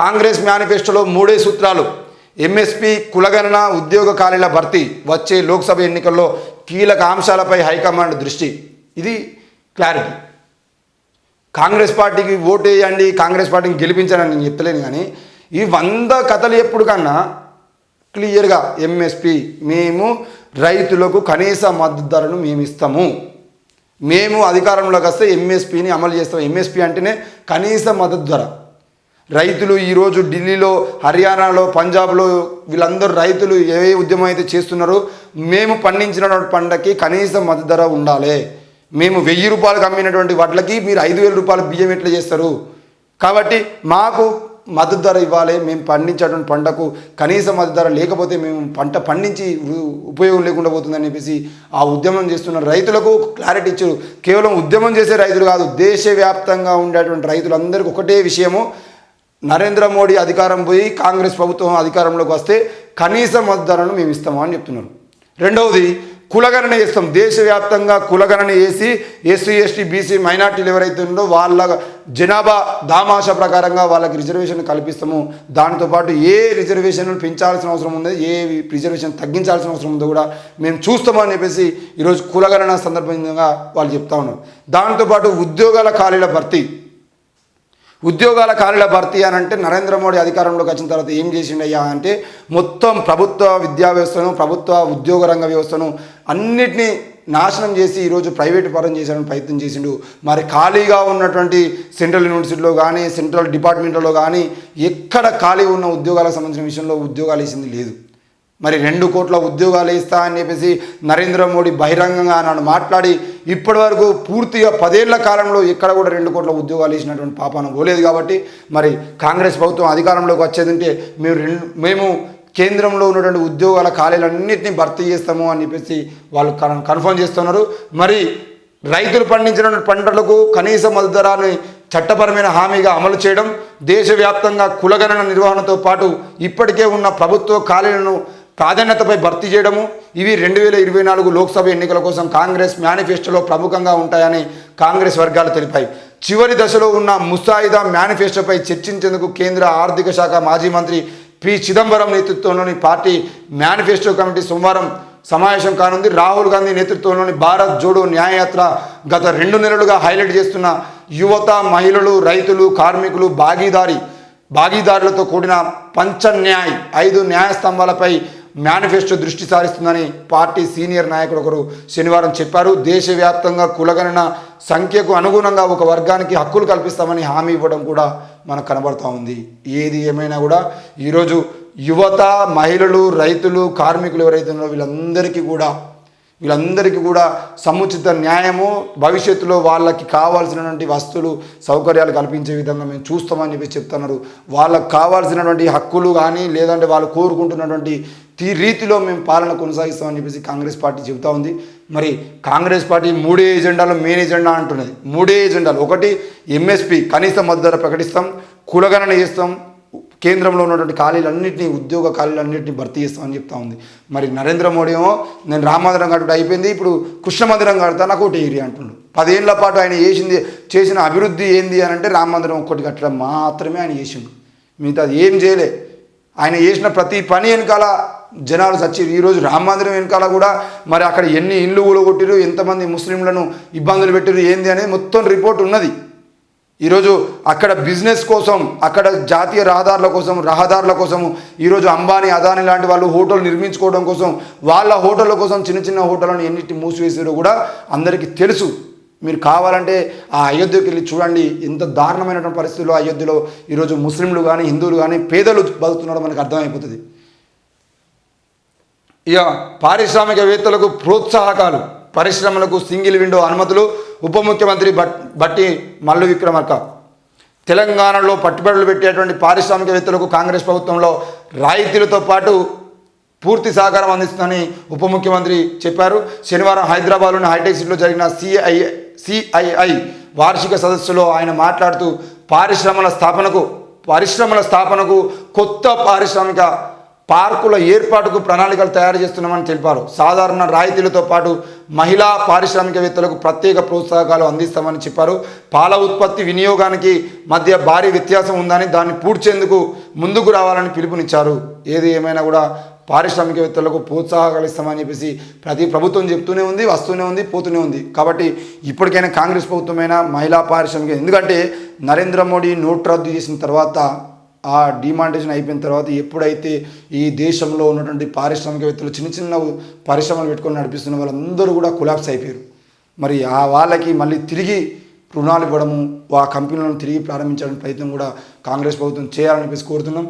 కాంగ్రెస్ మేనిఫెస్టోలో 3 సూత్రాలు. ఎంఎస్పీ, కులగణన, ఉద్యోగ ఖాళీల భర్తీ, వచ్చే లోక్సభ ఎన్నికల్లో కీలక అంశాలపై హైకమాండ్ దృష్టి. ఇది క్లారిటీ. కాంగ్రెస్ పార్టీకి ఓటు వేయండి, కాంగ్రెస్ పార్టీని గెలిపించాలని నేను చెప్తలేను, కానీ ఈ 100 కథలు ఎప్పుడు కన్నా క్లియర్గా ఎంఎస్పీ, మేము రైతులకు కనీస మద్దతు ధరను మేము ఇస్తాము, మేము అధికారంలోకి వస్తే ఎంఎస్పీని అమలు చేస్తాం. ఎంఎస్పీ అంటేనే కనీస మద్దతు ధర. రైతులు ఈరోజు ఢిల్లీలో, హర్యానాలో, పంజాబ్లో వీళ్ళందరూ రైతులు ఏ ఉద్యమం అయితే చేస్తున్నారో, మేము పండించినటువంటి పంటకి కనీస మద్దతు ధర ఉండాలి. మేము 1000 రూపాయలకు అమ్మినటువంటి వడ్లకి మీరు 5000 రూపాయల బియ్యం ఎట్లా చేస్తారు? కాబట్టి మాకు మద్దతు ధర ఇవ్వాలి. మేము పండించేటువంటి పంటకు కనీస మద్దతు ధర లేకపోతే మేము పంట పండించి ఉపయోగం లేకుండా పోతుందని చెప్పేసి ఆ ఉద్యమం చేస్తున్న రైతులకు క్లారిటీ ఇచ్చారు. కేవలం ఉద్యమం చేసే రైతులు కాదు, దేశవ్యాప్తంగా ఉండేటువంటి రైతులందరికీ ఒకటే విషయము, నరేంద్ర మోడీ అధికారం పోయి కాంగ్రెస్ ప్రభుత్వం అధికారంలోకి వస్తే కనీస మద్దతు ధరను మేము ఇస్తాము అని చెప్తున్నారు. రెండవది, కులగణన చేస్తాం. దేశవ్యాప్తంగా కులగణన చేసి ఎస్సీ, ఎస్టీ, బీసీ, మైనార్టీలు ఎవరైతే ఉందో వాళ్ళ జనాభా దామాషా ప్రకారంగా వాళ్ళకి రిజర్వేషన్ కల్పిస్తాము. దాంతోపాటు ఏ రిజర్వేషన్ పెంచాల్సిన అవసరం ఉందో, ఏ రిజర్వేషన్ తగ్గించాల్సిన అవసరం ఉందో కూడా మేము చూస్తామని చెప్పేసి ఈరోజు కులగణన సందర్భంగా వాళ్ళు చెప్తా ఉన్నారు. దాంతోపాటు ఉద్యోగాల ఖాళీల భర్తీ అని అంటే నరేంద్ర మోడీ అధికారంలోకి వచ్చిన తర్వాత ఏం చేసిండయ్యా అంటే మొత్తం ప్రభుత్వ విద్యా వ్యవస్థను, ప్రభుత్వ ఉద్యోగ రంగ వ్యవస్థను అన్నిటినీ నాశనం చేసి ఈరోజు ప్రైవేటు పరం చేసేటువంటి ప్రయత్నం చేసిండు. మరి ఖాళీగా ఉన్నటువంటి సెంట్రల్ యూనివర్సిటీలో కానీ, సెంట్రల్ డిపార్ట్మెంట్లో కానీ ఎక్కడ ఖాళీ ఉన్న ఉద్యోగాలకు సంబంధించిన విషయంలో ఉద్యోగాలు వేసింది లేదు. మరి 2 కోట్ల ఉద్యోగాలు ఇస్తా అని చెప్పేసి నరేంద్ర మోడీ బహిరంగంగా నన్ను మాట్లాడి ఇప్పటి వరకు పూర్తిగా 10 ఏళ్ల కాలంలో ఎక్కడ కూడా 2 కోట్ల ఉద్యోగాలు వేసినటువంటి పాపాన పోలేదు. కాబట్టి మరి కాంగ్రెస్ ప్రభుత్వం అధికారంలోకి వచ్చేదంటే మేము కేంద్రంలో ఉన్నటువంటి ఉద్యోగాల ఖాళీలన్నింటినీ భర్తీ చేస్తాము అని చెప్పేసి వాళ్ళు కన్ఫర్మ్ చేస్తున్నారు. మరి రైతులు పండించినటువంటి పంటలకు కనీస మద్దతు ధరని చట్టపరమైన హామీగా అమలు చేయడం, దేశవ్యాప్తంగా కులగణన నిర్వహణతో పాటు ఇప్పటికే ఉన్న ప్రభుత్వ ఖాళీలను ప్రాధాన్యతపై భర్తీ చేయడము, ఇవి 2024 లోక్సభ ఎన్నికల కోసం కాంగ్రెస్ మేనిఫెస్టోలో ప్రముఖంగా ఉంటాయని కాంగ్రెస్ వర్గాలు తెలిపాయి. చివరి దశలో ఉన్న ముసాయిదా మేనిఫెస్టోపై చర్చించేందుకు కేంద్ర ఆర్థిక శాఖ మాజీ మంత్రి పి. చిదంబరం నేతృత్వంలోని పార్టీ మేనిఫెస్టో కమిటీ సోమవారం సమావేశం కానుంది. రాహుల్ గాంధీ నేతృత్వంలోని భారత్ జోడో న్యాయయాత్ర గత 2 నెలలుగా హైలైట్ చేస్తున్న యువత, మహిళలు, రైతులు, కార్మికులు భాగీదారులతో కూడిన పంచన్యాయ్ 5 న్యాయస్తంభాలపై మేనిఫెస్టో దృష్టి సారిస్తుందని పార్టీ సీనియర్ నాయకుడు ఒకరు శనివారం చెప్పారు. దేశవ్యాప్తంగా కులగణన సంఖ్యకు అనుగుణంగా ఒక వర్గానికి హక్కులు కల్పిస్తామని హామీ ఇవ్వడం కూడా మనకు కనబడుతూ ఉంది. ఏది ఏమైనా కూడా ఈరోజు యువత, మహిళలు, రైతులు, కార్మికులు ఎవరైతే ఉన్నారో వీళ్ళందరికీ కూడా సముచిత న్యాయము, భవిష్యత్తులో వాళ్ళకి కావాల్సినటువంటి వస్తువులు, సౌకర్యాలు కల్పించే విధంగా మేము చూస్తామని చెప్పి చెప్తున్నారు. వాళ్ళకు కావాల్సినటువంటి హక్కులు కానీ లేదంటే వాళ్ళు కోరుకుంటున్నటువంటి రీతిలో మేము పాలన కొనసాగిస్తామని చెప్పేసి కాంగ్రెస్ పార్టీ చెబుతూ ఉంది. మరి కాంగ్రెస్ పార్టీ 3 ఎజెండాలో మెయిన్ ఎజెండా అంటున్నది. 3 ఎజెండాలు. ఒకటి, ఎంఎస్పీ కనీస మద్దతు ధర ప్రకటిస్తాం, కులగణన చేస్తాం, కేంద్రంలో ఉన్నటువంటి ఉద్యోగ ఖాళీలన్నింటినీ భర్తీ చేస్తామని చెప్తా ఉంది. మరి నరేంద్ర మోడీ ఏమో నేను రామ మందిరం కట్టుడు అయిపోయింది, ఇప్పుడు కృష్ణ మందిరం కడతా, నాకు ఒకటి ఏరియా అంటున్నాడు. 10 ఏళ్ల పాటు ఆయన చేసిన అభివృద్ధి ఏంది అని అంటే రామ మందిరం ఒక్కటి కట్టడం మాత్రమే ఆయన చేసిండు. మిగతా ఏం చేయలే. ఆయన చేసిన ప్రతి పని వెనకాల జనాలు చచ్చారు. ఈరోజు రామ మందిరం వెనకాల కూడా మరి అక్కడ ఎన్ని ఇళ్ళు కూలగొట్టిరు, ఎంతమంది ముస్లింలను ఇబ్బందులు పెట్టిరు ఏంది అనేది మొత్తం రిపోర్ట్ ఉన్నది. ఈరోజు అక్కడ బిజినెస్ కోసం, అక్కడ జాతీయ రహదారుల కోసం ఈరోజు అంబానీ, అదానీ లాంటి వాళ్ళు హోటల్ నిర్మించుకోవడం కోసం, వాళ్ళ హోటళ్ళ కోసం చిన్న హోటళ్ళను ఎన్నిటి మూసివేసారో కూడా అందరికీ తెలుసు. మీరు కావాలంటే ఆ అయోధ్యకి వెళ్ళి చూడండి, ఎంత దారుణమైనటువంటి పరిస్థితుల్లో అయోధ్యలో ఈరోజు ముస్లింలు కానీ, హిందువులు కానీ, పేదలు బతుకుతున్నారో మనకు అర్థమైపోతుంది. ఇక పారిశ్రామికవేత్తలకు ప్రోత్సాహకాలు, పరిశ్రమలకు సింగిల్ విండో అనుమతులు, ఉప ముఖ్యమంత్రి బట్టి మల్లు విక్రమార్క. తెలంగాణలో పట్టుబడులు పెట్టేటువంటి పారిశ్రామికవేత్తలకు కాంగ్రెస్ ప్రభుత్వంలో రాయితీలతో పాటు పూర్తి సహకారం అందిస్తుందని ఉప ముఖ్యమంత్రి చెప్పారు. శనివారం హైదరాబాద్లోని హైటెక్ సిటీలో జరిగిన సిఐఐ వార్షిక సదస్సులో ఆయన మాట్లాడుతూ పరిశ్రమల స్థాపనకు కొత్త పారిశ్రామిక పార్కుల ఏర్పాటుకు ప్రణాళికలు తయారు చేస్తున్నామని తెలిపారు. సాధారణ రాయితీలతో పాటు మహిళా పారిశ్రామికవేత్తలకు ప్రత్యేక ప్రోత్సాహకాలు అందిస్తామని చెప్పారు. పాల ఉత్పత్తి వినియోగానికి మధ్య భారీ వ్యత్యాసం ఉందని దాన్ని పూడ్చేందుకు ముందుకు రావాలని పిలుపునిచ్చారు. ఏది ఏమైనా కూడా పారిశ్రామికవేత్తలకు ప్రోత్సాహకాలు ఇస్తామని చెప్పేసి ప్రతి ప్రభుత్వం చెప్తూనే ఉంది, వస్తూనే ఉంది, పోతూనే ఉంది. కాబట్టి ఇప్పటికైనా కాంగ్రెస్ ప్రభుత్వమైనా మహిళా పారిశ్రామిక, ఎందుకంటే నరేంద్ర మోడీ నోట్ రద్దు చేసిన తర్వాత, ఆ డిమానిటైజేషన్ అయిపోయిన తర్వాత ఎప్పుడైతే ఈ దేశంలో ఉన్నటువంటి పారిశ్రామికవేత్తలు చిన్న చిన్న పరిశ్రమలు పెట్టుకొని నడిపిస్తున్న వాళ్ళందరూ కూడా కొలాప్స్ అయిపోయారు. మరి ఆ వాళ్ళకి మళ్ళీ తిరిగి రుణాలు ఇవ్వడము, ఆ కంపెనీలను తిరిగి ప్రారంభించడానికి ప్రయత్నం కూడా కాంగ్రెస్ ప్రభుత్వం చేయాలని చెప్పేసి కోరుతున్నాం.